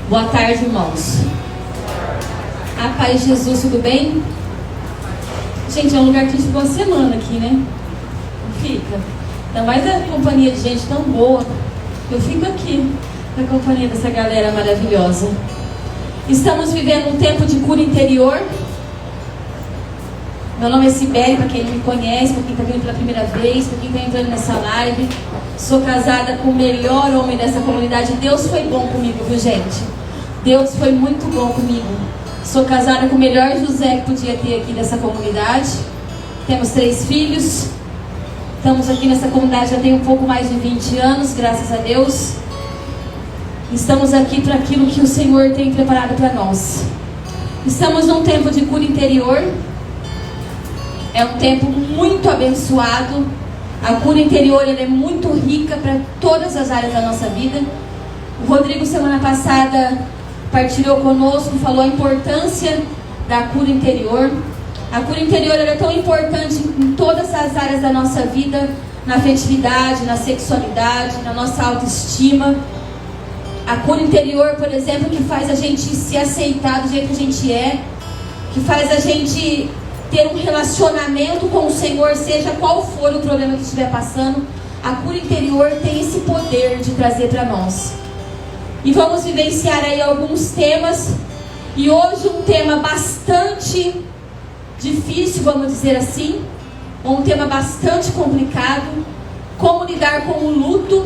Boa tarde, irmãos. A paz de Jesus, tudo bem? Gente, é um lugar que a gente ficou uma semana aqui, né? Não fica? Ainda mais a companhia de gente tão boa. Eu fico aqui, na companhia dessa galera maravilhosa. Estamos vivendo um tempo de cura interior. Meu nome é Sibeli, para quem não me conhece, para quem está vindo pela primeira vez, para quem está entrando nessa live. Sou casada com o melhor homem dessa comunidade. Deus foi bom comigo, viu, gente? Deus foi muito bom comigo. Sou casada com o melhor José que podia ter aqui nessa comunidade. Temos 3 filhos. Estamos aqui nessa comunidade já tem um pouco mais de 20 anos, graças a Deus. Estamos aqui para aquilo que o Senhor tem preparado para nós. Estamos num tempo de cura interior. É um tempo muito abençoado. A cura interior ela é muito rica para todas as áreas da nossa vida. O Rodrigo, semana passada, partilhou conosco, falou a importância da cura interior. A cura interior ela é tão importante em todas as áreas da nossa vida, na afetividade, na sexualidade, na nossa autoestima. A cura interior, por exemplo, que faz a gente se aceitar do jeito que a gente é, que faz a gente ter um relacionamento com o Senhor, seja qual for o problema que estiver passando. A cura interior tem esse poder de trazer para nós. E vamos vivenciar aí alguns temas. E hoje um tema bastante difícil, vamos dizer assim, um tema bastante complicado. Como lidar com o luto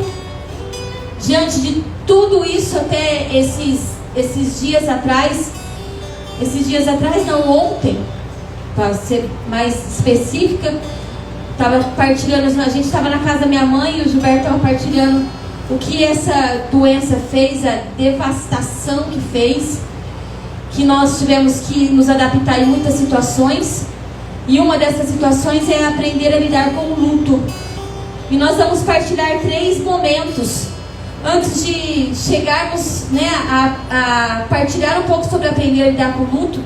diante de tudo isso. Até esses dias atrás não, ontem, para ser mais específica, estava partilhando, a gente estava na casa da minha mãe e o Gilberto estava partilhando o que essa doença fez, a devastação que fez, que nós tivemos que nos adaptar em muitas situações, e uma dessas situações é aprender a lidar com o luto. E nós vamos partilhar 3 momentos antes de chegarmos, né, a partilhar um pouco sobre aprender a lidar com o luto.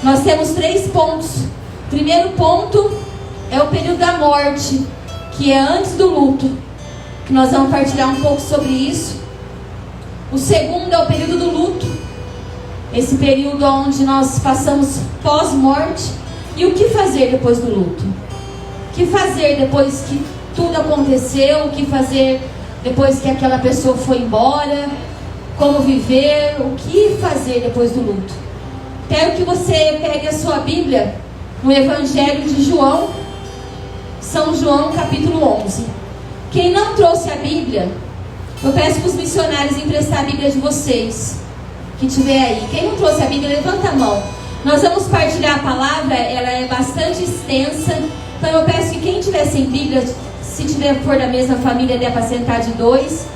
Nós temos 3 pontos. Primeiro ponto é o período da morte, que é antes do luto, que nós vamos partilhar um pouco sobre isso. O segundo é o período do luto, esse período onde nós passamos pós-morte. E o que fazer depois do luto? O que fazer depois que tudo aconteceu? O que fazer depois que aquela pessoa foi embora? Como viver? O que fazer depois do luto? Quero que você pegue a sua Bíblia no Evangelho de João, São João, capítulo 11. Quem não trouxe a Bíblia, eu peço para os missionários emprestar a Bíblia de vocês, que tiver aí. Quem não trouxe a Bíblia, levanta a mão. Nós vamos partilhar a palavra, ela é bastante extensa, então eu peço que quem tiver sem Bíblia, se tiver for da mesma família, dê para sentar de 2.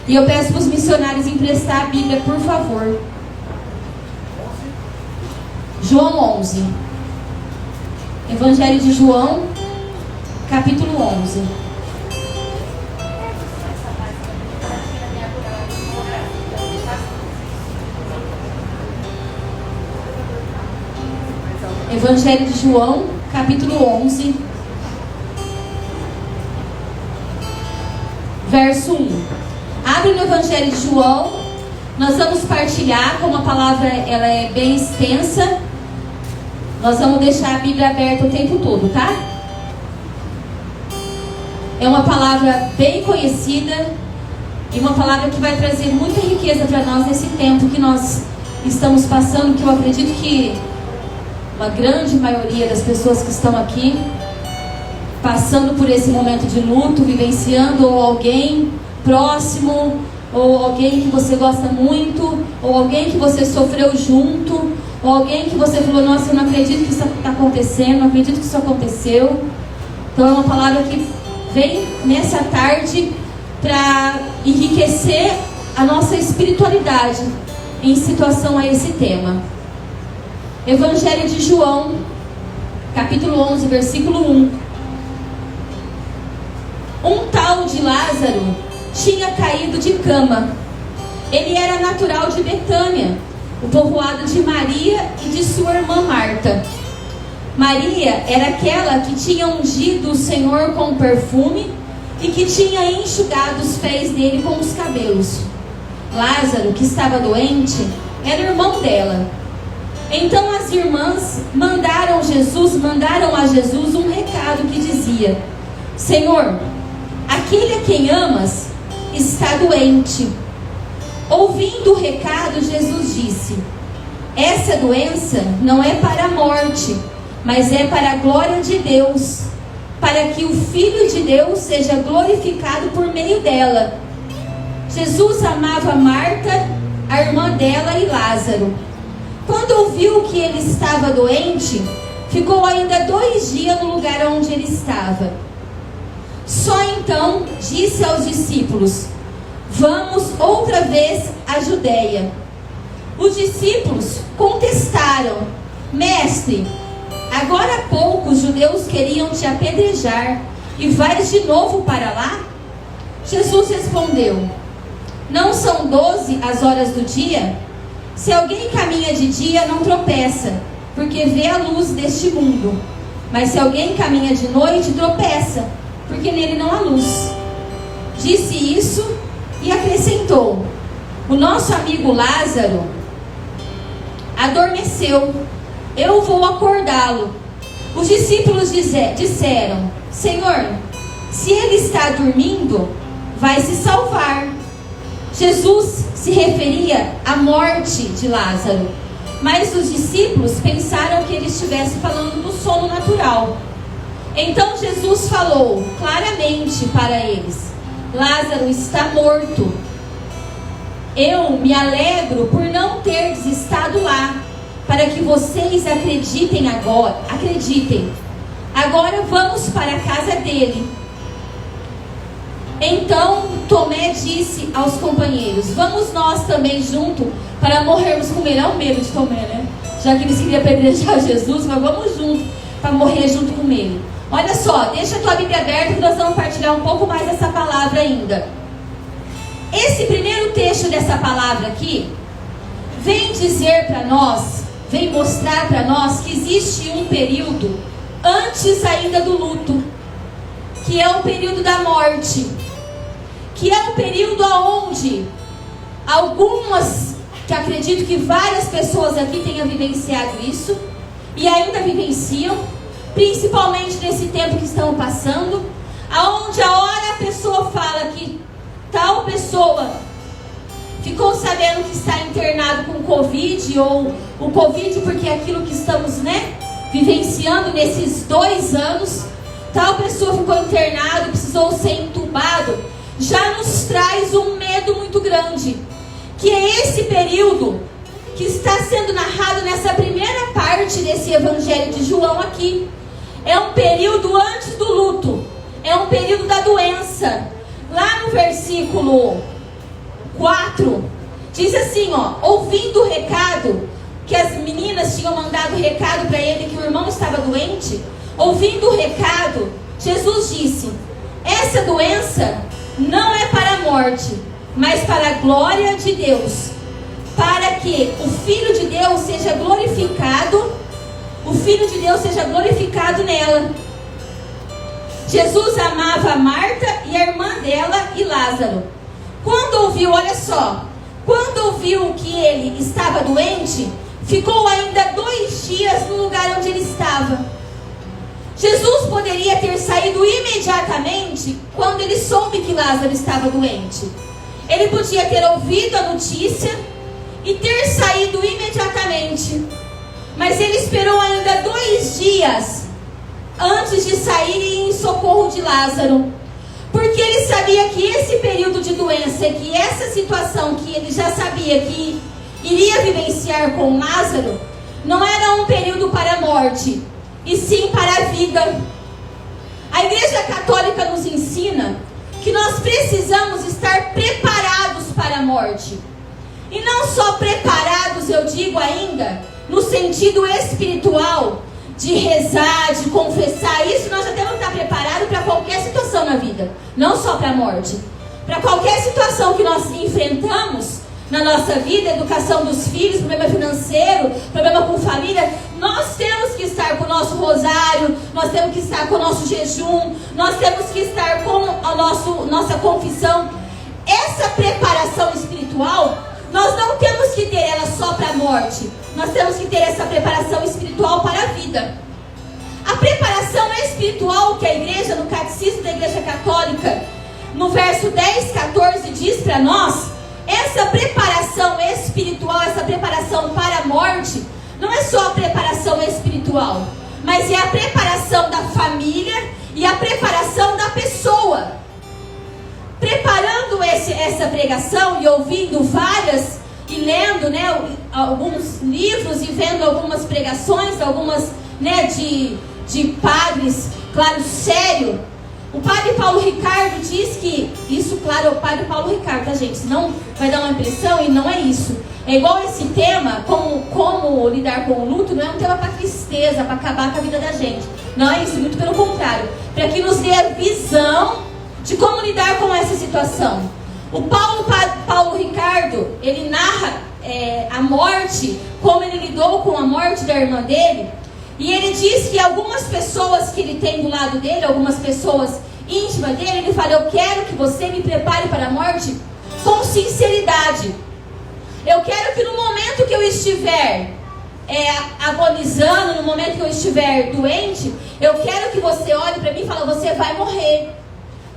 E eu peço para os missionários emprestar a Bíblia, por favor. João 11. Evangelho de João, capítulo 11. Evangelho de João, capítulo 11, verso 1. Abre no Evangelho de João. Nós vamos partilhar, como a palavra ela é bem extensa, nós vamos deixar a Bíblia aberta o tempo todo, tá? É uma palavra bem conhecida e uma palavra que vai trazer muita riqueza para nós nesse tempo que nós estamos passando, que eu acredito que uma grande maioria das pessoas que estão aqui passando por esse momento de luto, vivenciando, ou alguém próximo, ou alguém que você gosta muito, ou alguém que você sofreu junto, ou alguém que você falou, nossa, eu não acredito que isso está acontecendo, não acredito que isso aconteceu. Então é uma palavra que vem nessa tarde para enriquecer a nossa espiritualidade em situação a esse tema. Evangelho de João, capítulo 11, versículo 1. Um tal de Lázaro tinha caído de cama. Ele era natural de Betânia, o povoado de Maria e de sua irmã Marta. Maria era aquela que tinha ungido o Senhor com perfume e que tinha enxugado os pés dele com os cabelos. Lázaro, que estava doente, era irmão dela. Então as irmãs mandaram a Jesus um recado que dizia: Senhor, aquele a quem amas está doente. Ouvindo o recado, Jesus disse: essa doença não é para a morte, mas é para a glória de Deus, para que o Filho de Deus seja glorificado por meio dela. Jesus amava Marta, a irmã dela, e Lázaro. Quando ouviu que ele estava doente, ficou ainda 2 dias no lugar onde ele estava. Só então disse aos discípulos: vamos outra vez à Judeia. Os discípulos contestaram: Mestre, agora há pouco os judeus queriam te apedrejar, e vais de novo para lá? Jesus respondeu: não são 12 as horas do dia? Se alguém caminha de dia, não tropeça, porque vê a luz deste mundo. Mas se alguém caminha de noite, tropeça, porque nele não há luz. Disse isso e acrescentou: o nosso amigo Lázaro adormeceu, eu vou acordá-lo. Os discípulos disseram: Senhor, se ele está dormindo, vai se salvar. Jesus se referia à morte de Lázaro, mas os discípulos pensaram que ele estivesse falando do sono natural. Então Jesus falou claramente para eles: Lázaro está morto. Eu me alegro por não teres estado lá, para que vocês acreditem agora. Agora vamos para a casa dele. Então Tomé disse aos companheiros: vamos nós também junto para morrermos com ele. Olha o medo de Tomé, né? Já que eles queriam apedrejar Jesus, mas vamos junto para morrer junto com ele. Olha só, deixa a tua Bíblia aberta que nós vamos partilhar um pouco mais dessa palavra ainda. Esse primeiro texto dessa palavra aqui vem dizer para nós, vem mostrar para nós que existe um período antes ainda do luto, que é o período da morte, que é o período onde algumas, que acredito que várias pessoas aqui tenham vivenciado isso, e ainda vivenciam, principalmente nesse tempo que estamos passando, aonde a hora a pessoa fala que tal pessoa ficou sabendo que está internado com Covid, ou o Covid porque é aquilo que estamos, vivenciando nesses 2 anos, tal pessoa ficou internado, precisou ser entubado, já nos traz um medo muito grande, que é esse período que está sendo narrado nessa primeira parte desse Evangelho de João aqui. É um período antes do luto, é um período da doença. Lá no versículo 4, diz assim, ouvindo o recado, que as meninas tinham mandado recado para ele que o irmão estava doente, ouvindo o recado, Jesus disse: essa doença não é para a morte, mas para a glória de Deus, para que o Filho de Deus seja glorificado, nela. Jesus amava Marta e a irmã dela e Lázaro. Quando ouviu que ele estava doente, ficou ainda 2 dias no lugar onde ele estava. Jesus poderia ter saído imediatamente quando ele soube que Lázaro estava doente. Ele podia ter ouvido a notícia e ter saído imediatamente. Mas ele esperou ainda 2 dias antes de sair e ir em socorro de Lázaro. Porque ele sabia que esse período de doença, que essa situação que ele já sabia que iria vivenciar com Lázaro, não era um período para a morte, e sim para a vida. A Igreja Católica nos ensina que nós precisamos estar preparados para a morte. E não só preparados, eu digo ainda, no sentido espiritual, de rezar, de confessar. Isso nós já temos que estar preparados para qualquer situação na vida, não só para a morte. Para qualquer situação que nós enfrentamos na nossa vida, educação dos filhos, problema financeiro, problema com família, nós temos que estar com o nosso rosário, nós temos que estar com o nosso jejum, nós temos que estar com a nossa confissão. essa preparação espiritual, nós não temos que ter ela só para a morte. Nós temos que ter essa preparação espiritual para a vida. A preparação espiritual que a igreja, no Catecismo da Igreja Católica, no verso 10, 14, diz para nós, essa preparação espiritual, essa preparação para a morte, não é só a preparação espiritual, mas é a preparação da família e a preparação da pessoa. Preparando essa pregação e ouvindo várias, e lendo, né, alguns livros e vendo algumas pregações, algumas, né, de padres, claro, sério. O padre Paulo Ricardo diz que, isso, claro, é o padre Paulo Ricardo, tá, gente? Senão vai dar uma impressão e não é isso. É igual esse tema, como lidar com o luto, não é um tema para tristeza, para acabar com a vida da gente. Não é isso, muito pelo contrário. Para que nos dê a visão de como lidar com essa situação. O Paulo Ricardo, ele narra a morte, como ele lidou com a morte da irmã dele. E ele diz que algumas pessoas que ele tem do lado dele, algumas pessoas íntimas dele, ele fala: eu quero que você me prepare para a morte com sinceridade. Eu quero que no momento que eu estiver agonizando, no momento que eu estiver doente, eu quero que você olhe para mim e fale: você vai morrer.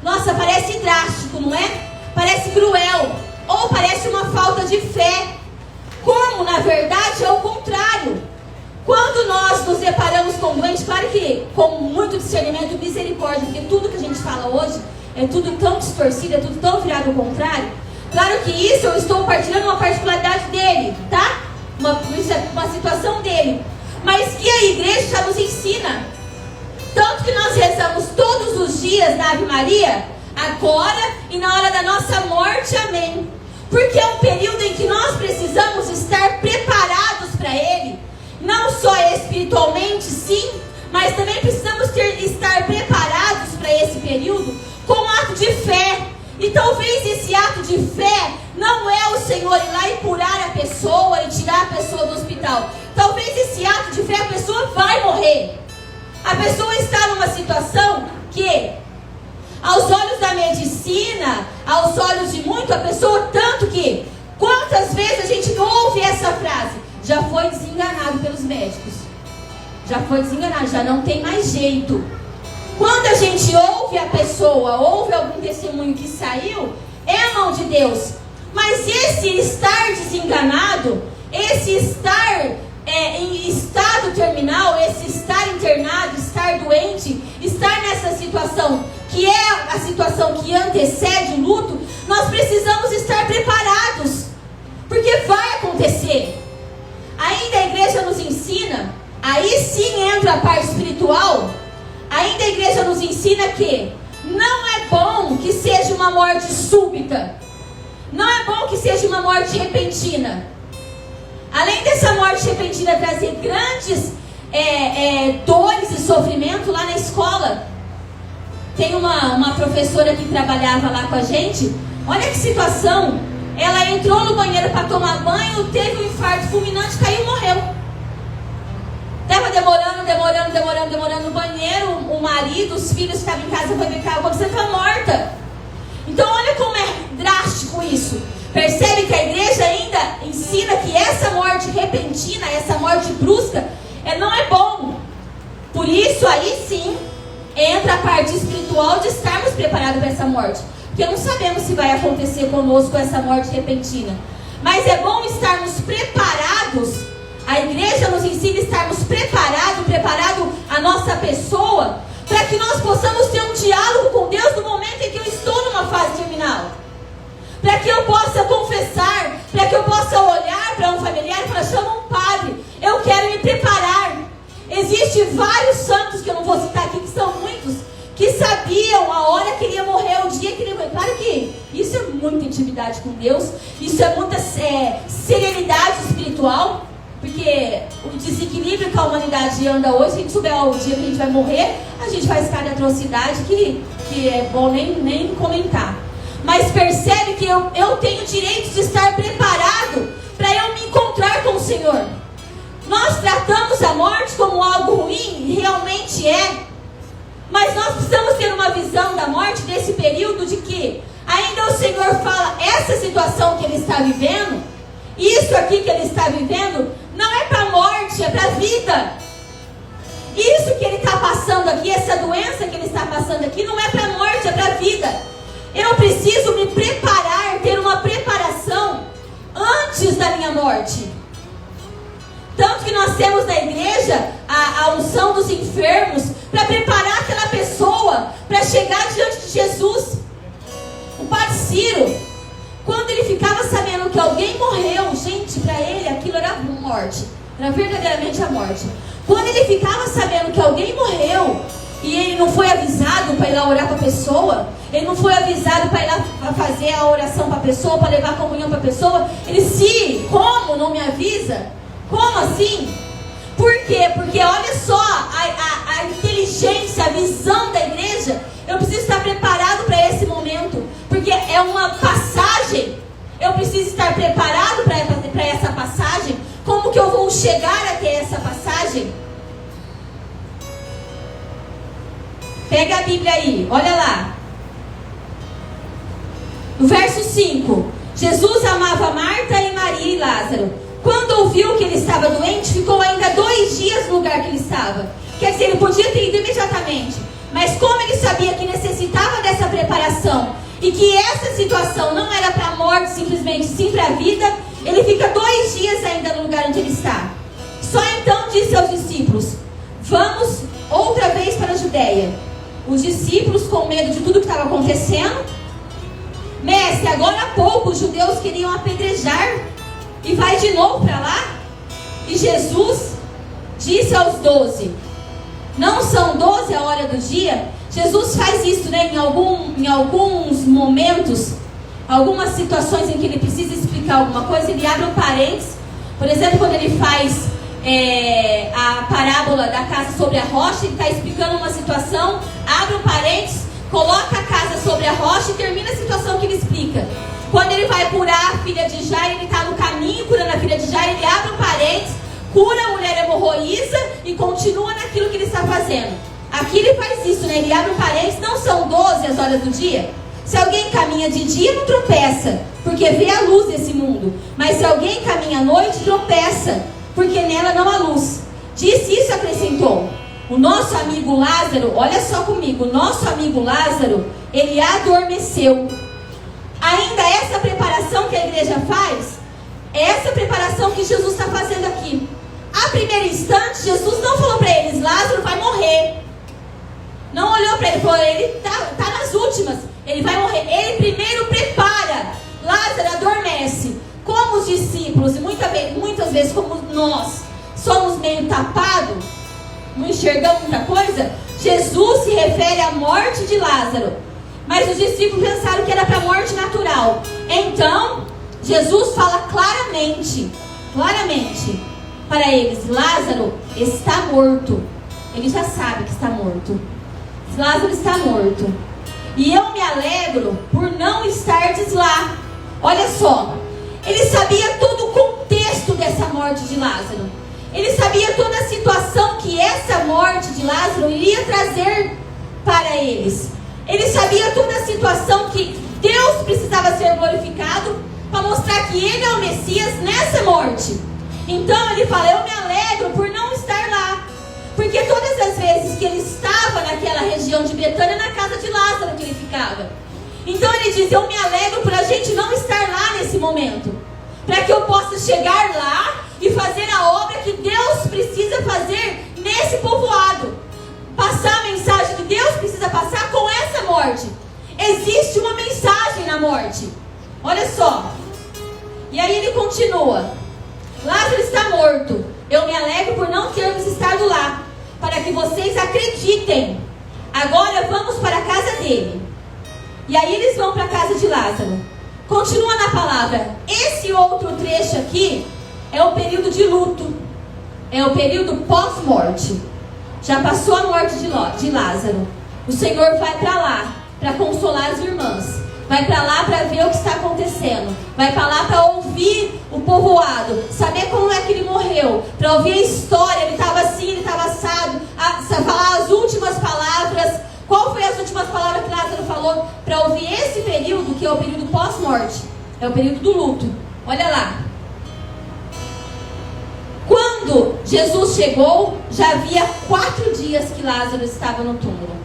Nossa, parece drástico, não é? Parece cruel, ou parece uma falta de fé. Como, na verdade, é o contrário. Quando nós nos deparamos com doentes, claro que com muito discernimento e misericórdia, porque tudo que a gente fala hoje é tudo tão distorcido, é tudo tão virado ao contrário. Claro que isso eu estou partilhando uma particularidade dele, tá? Uma situação dele. Mas que a igreja já nos ensina. Tanto que nós rezamos todos os dias na Ave Maria, agora e na hora da nossa morte, amém. Porque é um período em que nós precisamos estar preparados para ele. Não só espiritualmente, sim, mas também precisamos estar preparados para esse período com um ato de fé. E talvez esse ato de fé não é o Senhor ir lá e curar a pessoa e tirar a pessoa do hospital. Talvez esse ato de fé, a pessoa vai morrer. A pessoa está numa situação que, aos olhos da medicina, aos olhos de muito, a pessoa, tanto que, quantas vezes a gente ouve essa frase? Já foi desenganado pelos médicos. Já foi desenganado, já não tem mais jeito. Quando a gente ouve a pessoa, ouve algum testemunho que saiu, é a mão de Deus. Mas esse estar desenganado, esse estar em estado terminal, esse estar internado, estar doente, estar nessa situação, que é a situação que antecede o luto, nós precisamos estar preparados. Porque vai acontecer. Ainda a igreja nos ensina, aí sim entra a parte espiritual, ainda a igreja nos ensina que não é bom que seja uma morte súbita, não é bom que seja uma morte repentina. Além dessa morte repentina trazer grandes dores e sofrimento lá na escola, tem uma professora que trabalhava lá com a gente, olha que situação. Ela entrou no banheiro para tomar banho, teve um infarto fulminante, caiu e morreu. Estava demorando no banheiro. O marido, os filhos estavam em casa, foi ver quando você está morta. Então olha como é drástico isso. Percebe que a igreja ainda ensina que essa morte repentina, essa morte brusca, não é bom. Por isso aí sim entra a parte espiritual de estarmos preparados para essa morte. Porque não sabemos se vai acontecer conosco essa morte repentina. Mas é bom estarmos preparados. A igreja nos ensina a estarmos preparado a nossa pessoa, para que nós possamos ter um diálogo com Deus no momento em que eu estou numa fase terminal. Para que eu possa confessar, para que eu possa olhar para um familiar e falar: chama um padre, eu quero me preparar. Existem vários santos, que eu não vou citar aqui, que são muitos, que sabiam a hora que ele ia morrer, o dia que ele ia morrer. Claro que isso é muita intimidade com Deus, isso é muita serenidade espiritual, porque o desequilíbrio que a humanidade anda hoje, se a gente souber o dia que a gente vai morrer, a gente faz cada atrocidade que é bom nem comentar. Mas percebe que eu tenho o direito de estar preparado para eu me encontrar com o Senhor. Nós tratamos a morte como algo ruim, e realmente é. Mas nós precisamos ter uma visão da morte, desse período, de que ainda o Senhor fala: essa situação que ele está vivendo, isso aqui que ele está vivendo, não é para a morte, é para a vida. Isso que ele está passando aqui, essa doença que ele está passando aqui, não é para a morte, é para a vida. Eu preciso me preparar, ter uma preparação antes da minha morte. Tanto que nós temos na igreja a unção dos enfermos para preparar aquela pessoa para chegar diante de Jesus. O Padre Ciro, quando ele ficava sabendo que alguém morreu, gente, para ele aquilo era morte, era verdadeiramente a morte. Quando ele ficava sabendo que alguém morreu e ele não foi avisado para ir lá orar para a pessoa, ele não foi avisado para ir lá fazer a oração para a pessoa, para levar a comunhão para a pessoa, ele como não me avisa? Como assim? Por quê? Porque olha só a inteligência, a visão da igreja. Eu preciso estar preparado para esse momento, porque é uma passagem. Eu preciso estar preparado para essa passagem. Como que eu vou chegar até essa passagem? Pega a Bíblia aí, olha lá. No verso 5, Jesus amava Marta e Maria e Lázaro. Quando ouviu que ele estava doente, ficou ainda 2 dias no lugar que ele estava. Quer dizer, ele podia ter ido imediatamente, mas como ele sabia que necessitava dessa preparação e que essa situação não era para a morte simplesmente, sim para a vida, ele fica 2 dias ainda no lugar onde ele está. Só então disse aos discípulos: vamos outra vez para a Judéia. Os discípulos, com medo de tudo que estava acontecendo: mestre, agora há pouco os judeus queriam apedrejar e vai de novo para lá? E Jesus disse aos 12: não são 12 a hora do dia? Jesus faz isso, né? Em alguns momentos, algumas situações em que ele precisa explicar alguma coisa, ele abre um parênteses. Por exemplo, quando ele faz a parábola da casa sobre a rocha, ele está explicando uma situação, abre um parênteses, coloca a casa sobre a rocha e termina a situação que ele explica. Quando ele vai curar a filha de Jairo, ele está no caminho curando a filha de Jairo, ele abre um parênteses, cura a mulher hemorroísa e continua naquilo que ele está fazendo. Aqui ele faz isso, né? Ele abre um parênteses, não são 12 as horas do dia? Se alguém caminha de dia, não tropeça, porque vê a luz desse mundo. Mas se alguém caminha à noite, tropeça, porque nela não há luz. Disse isso e acrescentou: o nosso amigo Lázaro, olha só comigo, o nosso amigo Lázaro, ele adormeceu. Ainda essa preparação que a igreja faz, é essa preparação que Jesus está fazendo aqui. A primeiro instante, Jesus não falou para eles: Lázaro vai morrer. Não olhou para ele e falou: ele está nas últimas, ele vai morrer. Ele primeiro prepara. Lázaro adormece. Como os discípulos, e muitas vezes como nós, somos meio tapados, não enxergamos muita coisa, Jesus se refere à morte de Lázaro. Mas os discípulos pensaram que era para a morte natural. Então, Jesus fala claramente para eles: Lázaro está morto. Ele já sabe que está morto. Lázaro está morto. E eu me alegro por não estardes lá. Olha só, ele sabia todo o contexto dessa morte de Lázaro. Ele sabia toda a situação que essa morte de Lázaro iria trazer para eles. Ele sabia toda a situação que Deus precisava ser glorificado para mostrar que Ele é o Messias nessa morte. Então ele fala: eu me alegro por não estar lá. Porque todas as vezes que ele estava naquela região de Betânia, na casa de Lázaro que ele ficava. Então ele diz: eu me alegro por a gente não estar lá nesse momento, para que eu possa chegar lá e fazer a obra que Deus precisa fazer nesse povoado. Passar a mensagem que Deus precisa passar com essa morte. Existe uma mensagem na morte. Olha só. E aí ele continua: Lázaro está morto. Eu me alegro por não termos estado lá, para que vocês acreditem. Agora vamos para a casa dele. E aí eles vão para a casa de Lázaro. Continua na palavra. Esse outro trecho aqui é o período de luto. É o período pós-morte. Já passou a morte de Lázaro. O Senhor vai para lá para consolar as irmãs. Vai para lá para ver o que está acontecendo. Vai para lá para ouvir o povoado, saber como é que ele morreu, para ouvir a história. Ele estava assim, ele estava assado, falar as últimas palavras. Qual foi as últimas palavras que Lázaro falou? Para ouvir esse período, que é o período pós-morte. É o período do luto. Olha lá. Quando Jesus chegou, já havia 4 dias que Lázaro estava no túmulo.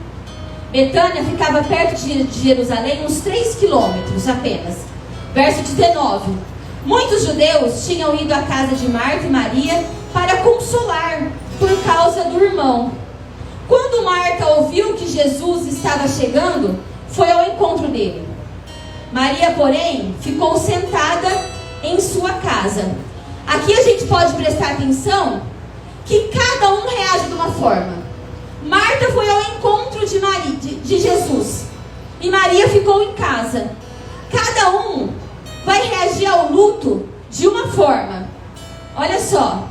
Betânia ficava perto de Jerusalém, uns 3 quilômetros apenas. Verso 19. Muitos judeus tinham ido à casa de Marta e Maria para consolar por causa do irmão. Quando Marta ouviu que Jesus estava chegando, foi ao encontro dele. Maria, porém, ficou sentada em sua casa. Aqui a gente pode prestar atenção que cada um reage de uma forma. Marta foi ao encontro de Jesus e Maria ficou em casa. Cada um vai reagir ao luto de uma forma. Olha só.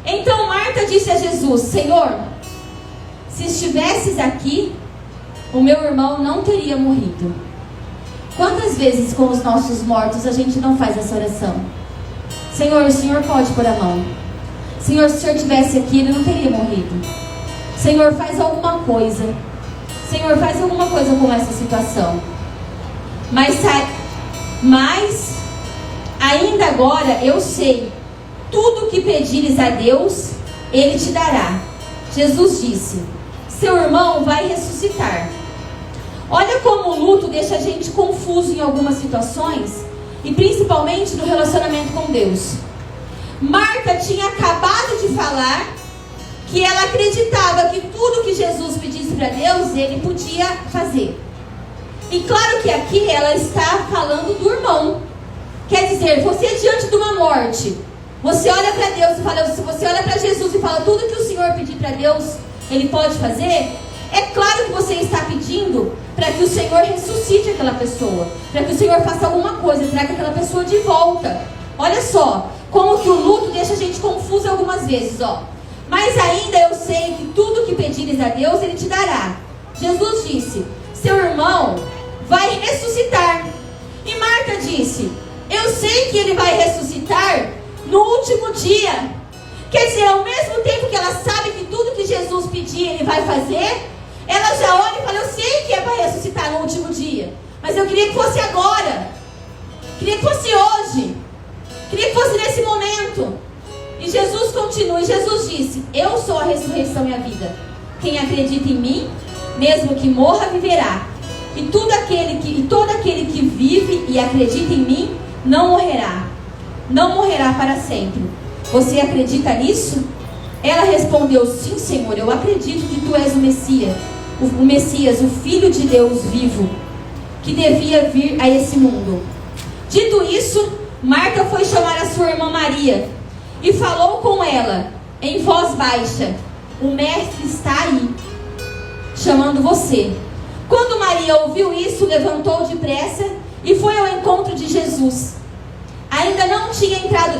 Então Marta disse a Jesus: Senhor, se estivesses aqui, o meu irmão não teria morrido. Quantas vezes com os nossos mortos a gente não faz essa oração? Senhor, o Senhor pode pôr a mão. Senhor, se o Senhor estivesse aqui, ele não teria morrido. Senhor, faz alguma coisa. Senhor, faz alguma coisa com essa situação. Mas ainda agora eu sei, tudo que pedires a Deus, Ele te dará. Jesus disse: seu irmão vai ressuscitar. Olha como o luto deixa a gente confuso em algumas situações, e principalmente no relacionamento com Deus. Marta tinha acabado de falar que ela acreditava que tudo que Jesus pedisse para Deus, Ele podia fazer. E claro que aqui ela está falando do irmão. Quer dizer, você diante de uma morte, você olha para Deus e fala, se você olha para Jesus e fala, tudo que o Senhor pedir para Deus, Ele pode fazer. É claro que você está pedindo para que o Senhor ressuscite aquela pessoa, para que o Senhor faça alguma coisa, traga aquela pessoa de volta. Olha só, como que o luto deixa a gente confusa algumas vezes, ó. Mas ainda eu sei que tudo que pedires a Deus, Ele te dará. Jesus disse, seu irmão vai ressuscitar. E Marta disse, eu sei que ele vai ressuscitar no último dia. Quer dizer, ao mesmo tempo que ela sabe que tudo que Jesus pedir, Ele vai fazer, ela já olha e fala, eu sei que é para ressuscitar no último dia, mas eu queria que fosse agora, queria que fosse hoje, queria que fosse nesse momento. E Jesus continua, e Jesus disse, eu sou a ressurreição e a vida. Quem acredita em mim, mesmo que morra, viverá. E todo aquele que vive e acredita em mim, não morrerá. Não morrerá para sempre. Você acredita nisso? Ela respondeu, sim, Senhor, eu acredito que Tu és o Messias, o Filho de Deus vivo, que devia vir a esse mundo. Dito isso, Marta foi chamar a sua irmã Maria e falou com ela em voz baixa, o Mestre está aí, chamando você. Quando Maria ouviu isso, levantou depressa e foi ao encontro de Jesus.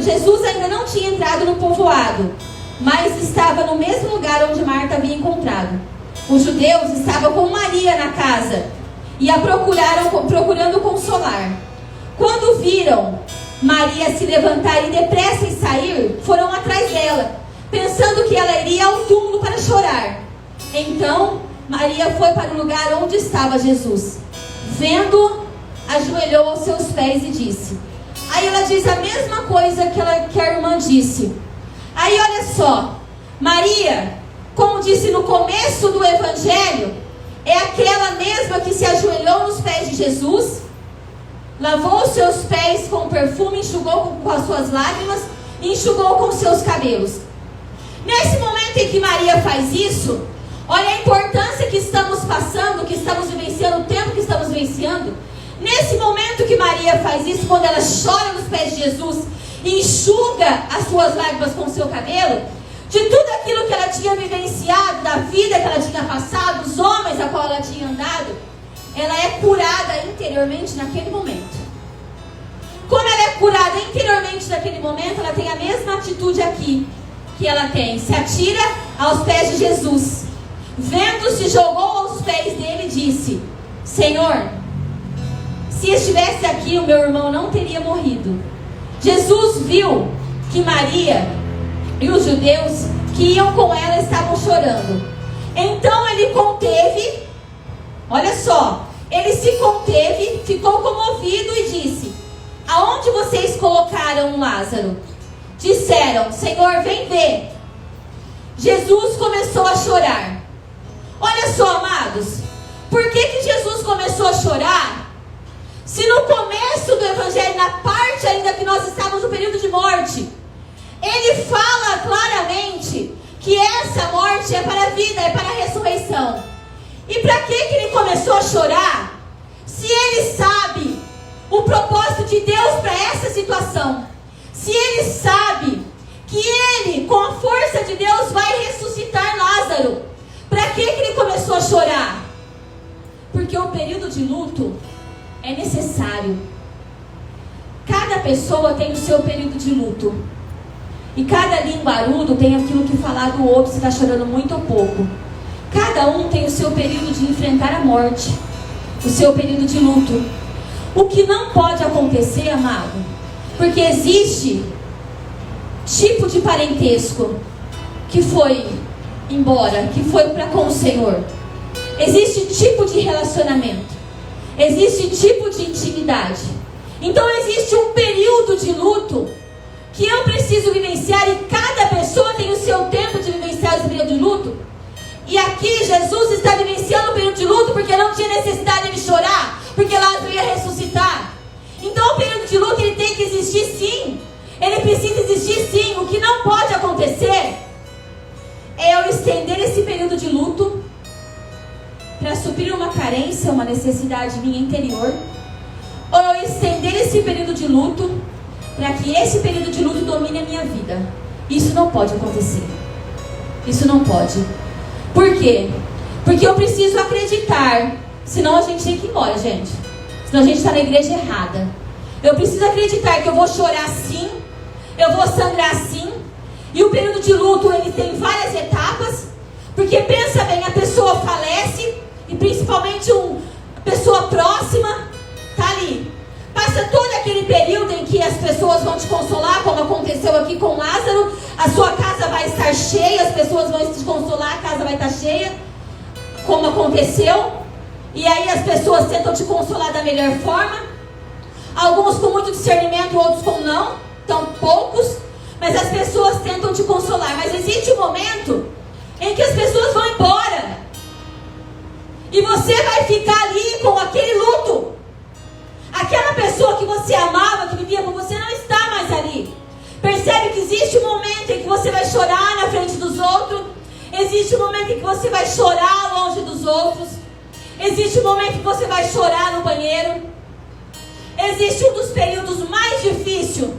Jesus ainda não tinha entrado no povoado, mas estava no mesmo lugar onde Marta havia encontrado. Os judeus estavam com Maria na casa e a procurando consolar. Quando viram Maria se levantar e depressa em sair, foram atrás dela, pensando que ela iria ao túmulo para chorar. Então Maria foi para o lugar onde estava Jesus. Vendo, ajoelhou aos seus pés e disse. Aí ela diz a mesma coisa que a irmã disse. Aí olha só, Maria, como disse no começo do Evangelho, é aquela mesma que se ajoelhou nos pés de Jesus, lavou os seus pés com perfume, enxugou com as suas lágrimas e enxugou com os seus cabelos. Nesse momento em que Maria faz isso, olha a importância que estamos passando, que estamos vivenciando, o tempo que estamos vivenciando. Nesse momento que Maria faz isso, quando ela chora nos pés de Jesus e enxuga as suas lágrimas com o seu cabelo, de tudo aquilo que ela tinha vivenciado, da vida que ela tinha passado, dos homens a qual ela tinha andado, ela é curada interiormente naquele momento. Como ela é curada interiormente naquele momento, ela tem a mesma atitude aqui que ela tem. Se atira aos pés de Jesus. Vendo-se, jogou aos pés dele e disse, Senhor, se estivesse aqui, o meu irmão não teria morrido. Jesus viu que Maria e os judeus que iam com ela estavam chorando. Então ele conteve, olha só, ele se conteve, ficou comovido e disse, aonde vocês colocaram Lázaro? Disseram: Senhor, vem ver. Jesus começou a chorar. Olha só, amados, por que Jesus começou a chorar? Se no começo do Evangelho, na parte ainda que nós estávamos no período de morte, ele fala claramente que essa morte é para a vida, é para a ressurreição. E para que ele começou a chorar? Se ele sabe o propósito de Deus para essa situação, se ele sabe que ele, com a força de Deus, vai ressuscitar Lázaro, para que ele começou a chorar? Porque o período de luto é necessário. Cada pessoa tem o seu período de luto. E cada linguarudo tem aquilo que falar do outro, se está chorando muito ou pouco. Cada um tem o seu período de enfrentar a morte, o seu período de luto. O que não pode acontecer, amado, porque existe tipo de parentesco que foi embora, que foi para com o Senhor. Existe tipo de relacionamento, existe tipo de intimidade. Então existe um período de luto que eu preciso vivenciar, e cada pessoa tem o seu tempo de vivenciar esse período de luto. E aqui Jesus está vivenciando o período de luto porque não tinha necessidade de ele chorar, porque Lázaro ia ressuscitar. Então o período de luto ele tem que existir sim, ele precisa existir sim. O que não pode acontecer é eu estender esse período de luto para suprir uma carência, uma necessidade minha interior, ou eu estender esse período de luto para que esse período de luto domine a minha vida. Isso não pode acontecer. Isso não pode. Por quê? Porque eu preciso acreditar. Senão a gente tem que ir embora, gente. Senão a gente está na igreja errada. Eu preciso acreditar que eu vou chorar sim, eu vou sangrar sim. E o período de luto ele tem várias etapas. Porque pensa bem, a pessoa falece, e principalmente uma pessoa próxima está ali. Passa todo aquele período em que as pessoas vão te consolar, como aconteceu aqui com Lázaro. A sua casa vai estar cheia, as pessoas vão te consolar, a casa vai estar cheia, como aconteceu. E aí as pessoas tentam te consolar da melhor forma. Alguns com muito discernimento, outros com não, tão poucos. Mas as pessoas tentam te consolar. Mas existe um momento em que as pessoas vão embora, e você vai ficar ali com aquele luto. Aquela pessoa que você amava, que vivia com você, não está mais ali. Percebe que existe um momento em que você vai chorar na frente dos outros. Existe um momento em que você vai chorar longe dos outros. Existe um momento em que você vai chorar no banheiro. Existe um dos períodos mais difíceis,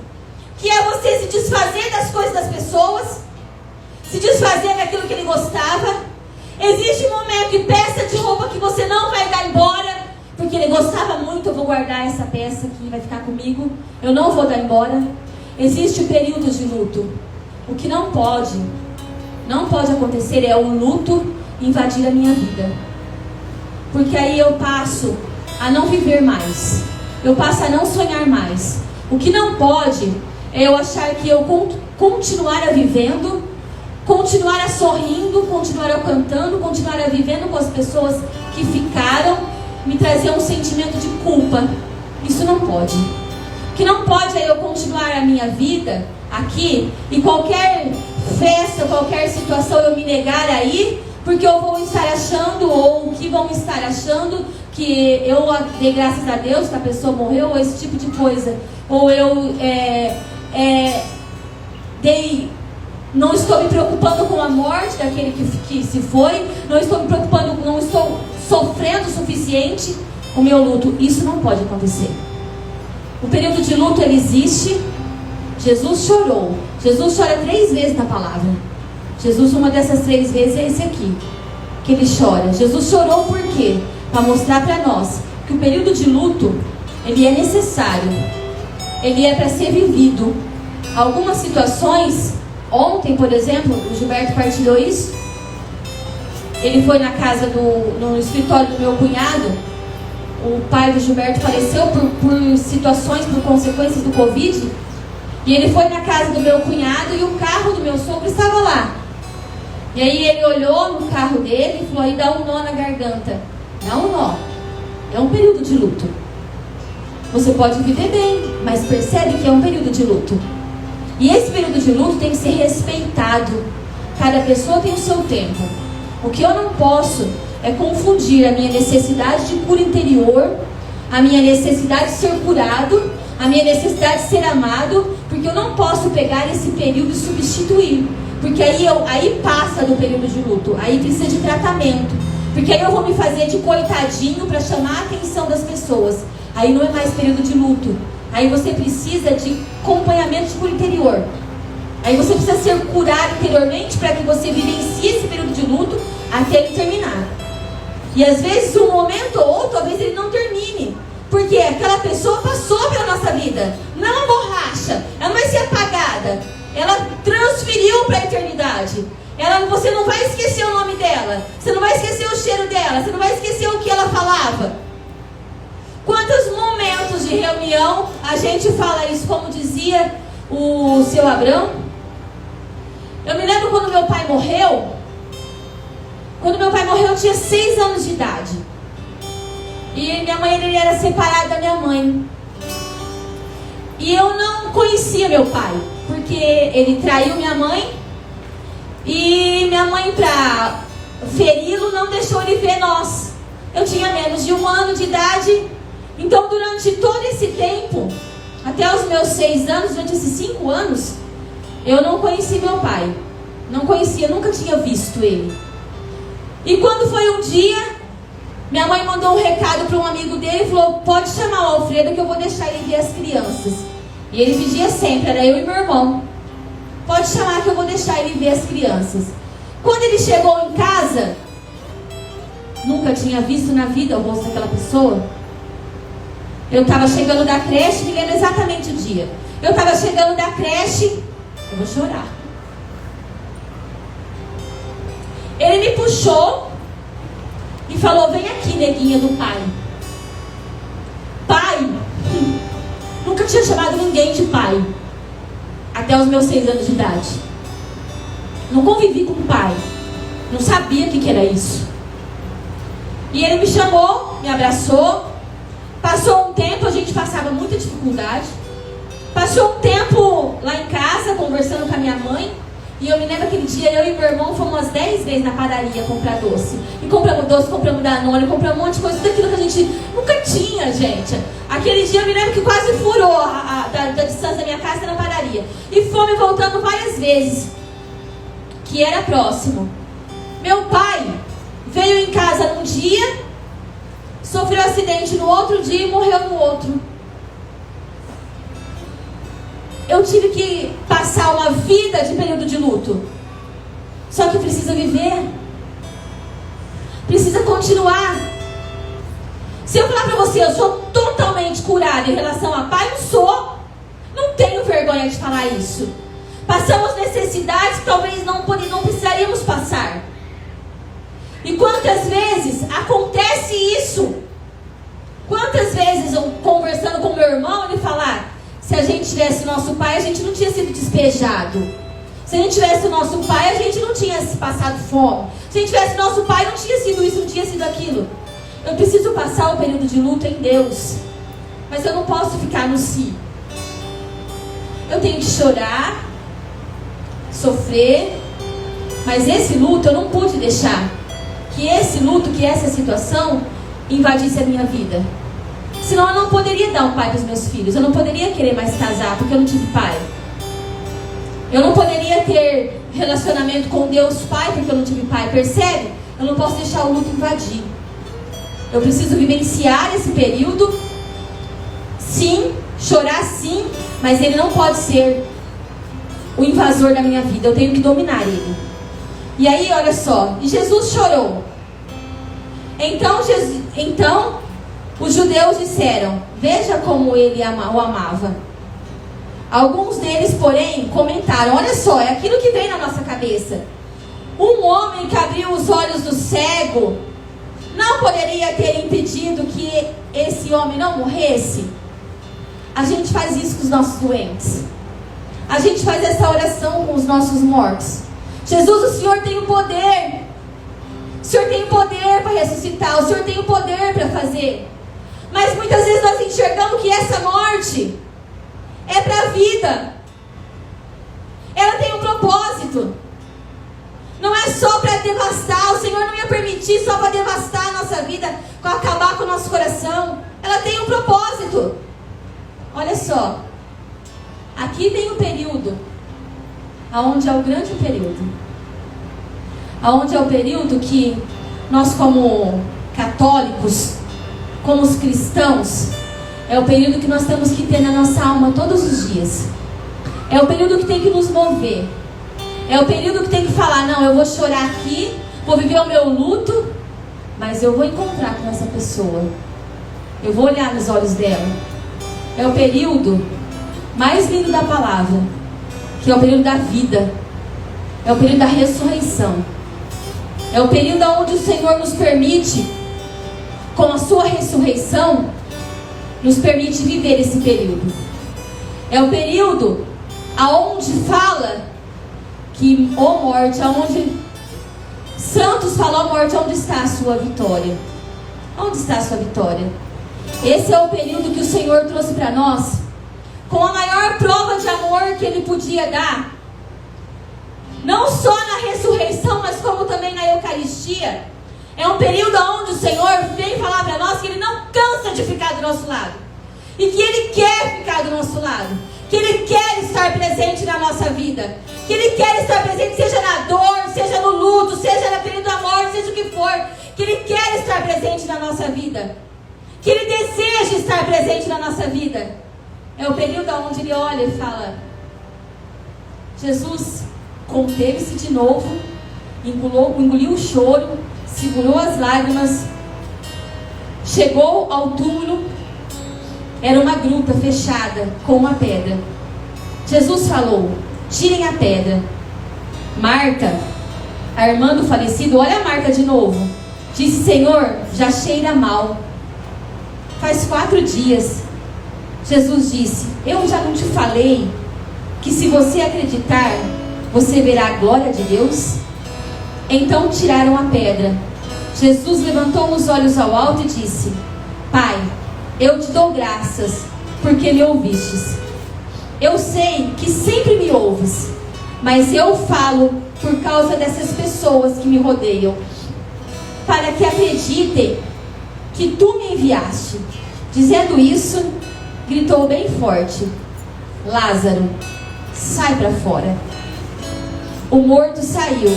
que é você se desfazer das coisas das pessoas, se desfazer daquilo que ele gostava. Existe um momento de peça de roupa que você não vai dar embora, porque ele gostava muito. Eu vou guardar essa peça que vai ficar comigo, eu não vou dar embora. Existe períodos de luto. O que não pode acontecer é o luto invadir a minha vida, porque aí eu passo a não viver mais, eu passo a não sonhar mais. O que não pode é eu achar que eu continuar a vivendo, continuar a sorrindo, continuar a cantando, continuar a vivendo com as pessoas que ficaram, me trazer um sentimento de culpa. Isso não pode. O que não pode é eu continuar a minha vida aqui, e qualquer festa, qualquer situação eu me negar a ir, porque eu vou estar achando, ou que vão estar achando, que eu dei graças a Deus que a pessoa morreu, ou esse tipo de coisa. Ou eu não estou me preocupando com a morte daquele que se foi, não estou me preocupando, não estou sofrendo o suficiente com o meu luto. Isso não pode acontecer. O período de luto ele existe. Jesus chorou. Jesus chora 3 vezes na palavra. Jesus, uma dessas 3 vezes é esse aqui, que ele chora. Jesus chorou por quê? Para mostrar para nós que o período de luto ele é necessário, ele é para ser vivido. Algumas situações, ontem por exemplo, o Gilberto partilhou isso. Ele foi na casa no escritório do meu cunhado. O pai do Gilberto faleceu por situações, por consequências do Covid. E ele foi na casa do meu cunhado e o carro do meu sogro estava lá. E aí ele olhou no carro dele e falou: aí dá um nó na garganta. Dá um nó. É um período de luto. Você pode viver bem, mas percebe que é um período de luto. E esse período de luto tem que ser respeitado. Cada pessoa tem o seu tempo. O que eu não posso é confundir a minha necessidade de cura interior, a minha necessidade de ser curado, a minha necessidade de ser amado, porque eu não posso pegar esse período e substituir. Porque aí passa do período de luto, aí precisa de tratamento. Porque aí eu vou me fazer de coitadinho para chamar a atenção das pessoas. Aí não é mais período de luto. Aí você precisa de acompanhamento de cura interior. Aí você precisa ser curado interiormente para que você vivencie esse período de luto até ele terminar. E às vezes um momento ou outro, talvez ele não termine. Porque aquela pessoa passou pela nossa vida. Não é uma borracha, ela não vai ser apagada. Ela transferiu para a eternidade. Você não vai esquecer o nome dela. Você não vai esquecer o cheiro dela. Você não vai esquecer o que ela falava. Quantos momentos de reunião a gente fala isso, como dizia o seu Abrão? Eu me lembro quando meu pai morreu. Quando meu pai morreu eu tinha 6 anos de idade. E minha mãe, ele era separado da minha mãe. E eu não conhecia meu pai, porque ele traiu minha mãe. E minha mãe, para feri-lo, não deixou ele ver nós. Eu tinha menos de 1 ano de idade. Então durante todo esse tempo, até os meus 6 anos, durante esses 5 anos, eu não conheci meu pai. Não conhecia, nunca tinha visto ele. E quando foi um dia, minha mãe mandou um recado para um amigo dele e falou: pode chamar o Alfredo que eu vou deixar ele ver as crianças. E ele pedia sempre, era eu e meu irmão. Pode chamar que eu vou deixar ele ver as crianças. Quando ele chegou em casa, nunca tinha visto na vida o rosto daquela pessoa. Eu estava chegando da creche, me lembro exatamente o dia. Eu estava chegando da creche, eu vou chorar. Ele me puxou e falou: vem aqui, neguinha do pai. Pai? Nunca tinha chamado ninguém de pai. Até os meus 6 anos de idade. Não convivi com o pai. Não sabia o que era isso. E ele me chamou, me abraçou. Passou um tempo, a gente passava muita dificuldade. Passou um tempo lá em casa, conversando com a minha mãe. E eu me lembro aquele dia, eu e meu irmão fomos umas 10 vezes na padaria comprar doce. E compramos doce, compramos Danone, compramos um monte de coisa, tudo aquilo que a gente nunca tinha, gente. Aquele dia eu me lembro que quase furou da distância da minha casa na padaria. E fomos voltando várias vezes, que era próximo. Meu pai veio em casa num dia, sofreu um acidente no outro dia e morreu no outro. Eu tive que passar uma vida de período de luto. Só que precisa viver. Precisa continuar. Se eu falar pra você, eu sou totalmente curada em relação a pai, não sou. Não tenho vergonha de falar isso. Passamos necessidades que talvez não precisaríamos passar. E quantas vezes acontece isso? Quantas vezes eu conversando com meu irmão, ele falar: se a gente tivesse nosso pai, a gente não tinha sido despejado. Se a gente tivesse o nosso pai, a gente não tinha passado fome. Se a gente tivesse nosso pai, não tinha sido isso, não tinha sido aquilo. Eu preciso passar o período de luto em Deus. Mas eu não posso ficar no si. Eu tenho que chorar, sofrer. Mas esse luto eu não pude deixar que esse luto, que essa situação invadisse a minha vida. Senão eu não poderia dar um pai para os meus filhos. Eu não poderia querer mais casar porque eu não tive pai. Eu não poderia ter relacionamento com Deus Pai porque eu não tive pai. Percebe? Eu não posso deixar o luto invadir. Eu preciso vivenciar esse período. Sim, chorar sim, mas ele não pode ser o invasor da minha vida. Eu tenho que dominar ele. E aí, olha só, e Jesus chorou. Então os judeus disseram: veja como ele o amava. Alguns deles, porém, comentaram: olha só, é aquilo que vem na nossa cabeça. Um homem que abriu os olhos do cego não poderia ter impedido que esse homem não morresse? A gente faz isso com os nossos doentes. A gente faz essa oração com os nossos mortos. Jesus, o Senhor tem o poder. O Senhor tem o poder para ressuscitar. O Senhor tem o poder para fazer. Mas muitas vezes nós enxergamos que essa morte é para a vida. Ela tem um propósito. Não é só para devastar. O Senhor não ia permitir só para devastar a nossa vida, para acabar com o nosso coração. Ela tem um propósito. Olha só. Aqui tem um período, aonde é o grande período. Aonde é o período que nós, como católicos, como os cristãos, é o período que nós temos que ter na nossa alma todos os dias. É o período que tem que nos mover. É o período que tem que falar, não, eu vou chorar aqui, vou viver o meu luto, mas eu vou encontrar com essa pessoa. Eu vou olhar nos olhos dela. É o período mais lindo da palavra, que é o período da vida. É o período da ressurreição. É o período onde o Senhor nos permite, com a sua ressurreição, nos permite viver esse período. É o período aonde fala que, ó morte, aonde santos falam, ó morte, onde está a sua vitória? Onde está a sua vitória? Esse é o período que o Senhor trouxe para nós, com a maior prova de amor que Ele podia dar. Não só na ressurreição, mas como também na Eucaristia. É um período onde o Senhor vem falar para nós que Ele não cansa de ficar do nosso lado. E que Ele quer ficar do nosso lado. Que Ele quer estar presente na nossa vida. Que Ele quer estar presente, seja na dor, seja no luto, seja no período da morte, seja o que for. Que Ele quer estar presente na nossa vida. Que Ele deseja estar presente na nossa vida. É o período onde Ele olha e fala: Jesus conteve-se de novo, engoliu o choro, segurou as lágrimas, chegou ao túmulo. Era uma gruta fechada com uma pedra. Jesus falou: tirem a pedra. Marta, a irmã do falecido, olha a Marta de novo, disse: Senhor, já cheira mal, faz 4 dias. Jesus disse: eu já não te falei que se você acreditar, você verá a glória de Deus? Então tiraram a pedra. Jesus levantou os olhos ao alto e disse: Pai, eu te dou graças, porque me ouvistes. Eu sei que sempre me ouves, mas eu falo por causa dessas pessoas que me rodeiam, para que acreditem que tu me enviaste. Dizendo isso, gritou bem forte: Lázaro, sai para fora. O morto saiu.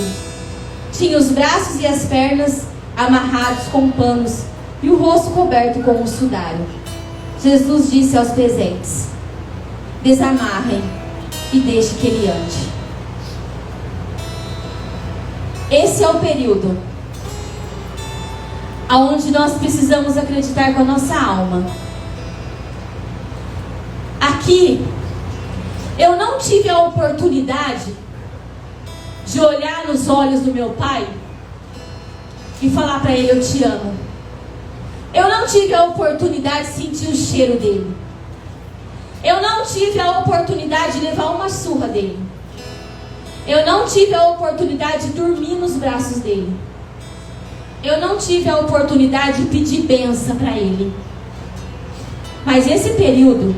Tinha os braços e as pernas amarrados com panos e o rosto coberto com um sudário. Jesus disse aos presentes: desamarrem e deixe que ele ande. Esse é o período aonde nós precisamos acreditar com a nossa alma. Aqui, eu não tive a oportunidade de olhar nos olhos do meu pai e falar para ele: eu te amo. Eu não tive a oportunidade de sentir o cheiro dele. Eu não tive a oportunidade de levar uma surra dele. Eu não tive a oportunidade de dormir nos braços dele. Eu não tive a oportunidade de pedir bênção para ele. Mas esse período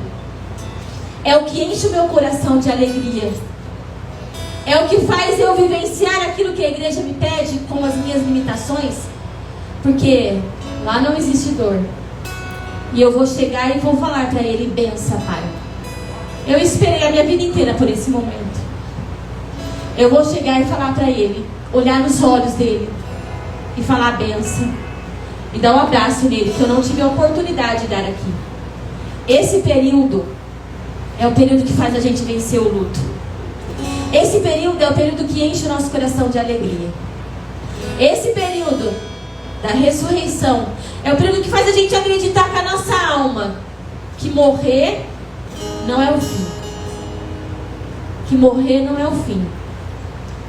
é o que enche o meu coração de alegria. É o que faz eu vivenciar aquilo que a igreja me pede com as minhas limitações. Porque lá não existe dor. E eu vou chegar e vou falar para ele: benção, Pai. Eu esperei a minha vida inteira por esse momento. Eu vou chegar e falar para ele, olhar nos olhos dele e falar benção. E dar um abraço nele, que eu não tive a oportunidade de dar aqui. Esse período é o período que faz a gente vencer o luto. Esse período é o período que enche o nosso coração de alegria. Esse período da ressurreição é o período que faz a gente acreditar com a nossa alma que morrer não é o fim. Que morrer não é o fim.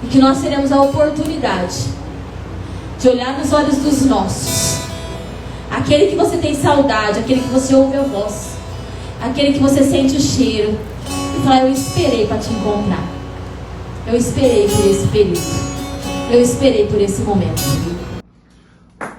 E que nós teremos a oportunidade de olhar nos olhos dos nossos. Aquele que você tem saudade, aquele que você ouve a voz, aquele que você sente o cheiro, e falar: eu esperei para te encontrar. Eu esperei por esse período. Eu esperei por esse momento.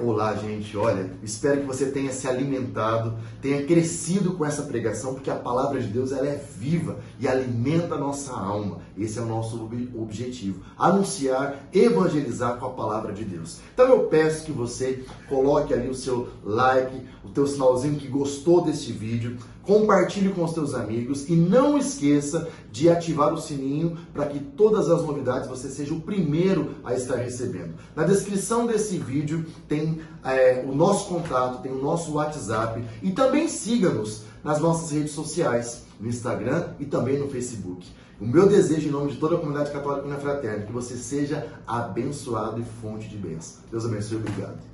Olá, gente. Olha, espero que você tenha se alimentado, tenha crescido com essa pregação, porque a palavra de Deus ela é viva e alimenta a nossa alma. Esse é o nosso objetivo, anunciar, evangelizar com a palavra de Deus. Então eu peço que você coloque ali o seu like, o teu sinalzinho que gostou deste vídeo, compartilhe com os teus amigos e não esqueça de ativar o sininho para que todas as novidades você seja o primeiro a estar recebendo. Na descrição desse vídeo tem o nosso contato, tem o nosso WhatsApp e também siga-nos nas nossas redes sociais, no Instagram e também no Facebook. O meu desejo em nome de toda a comunidade católica na Fraterna é que você seja abençoado e fonte de bênção. Deus abençoe, obrigado.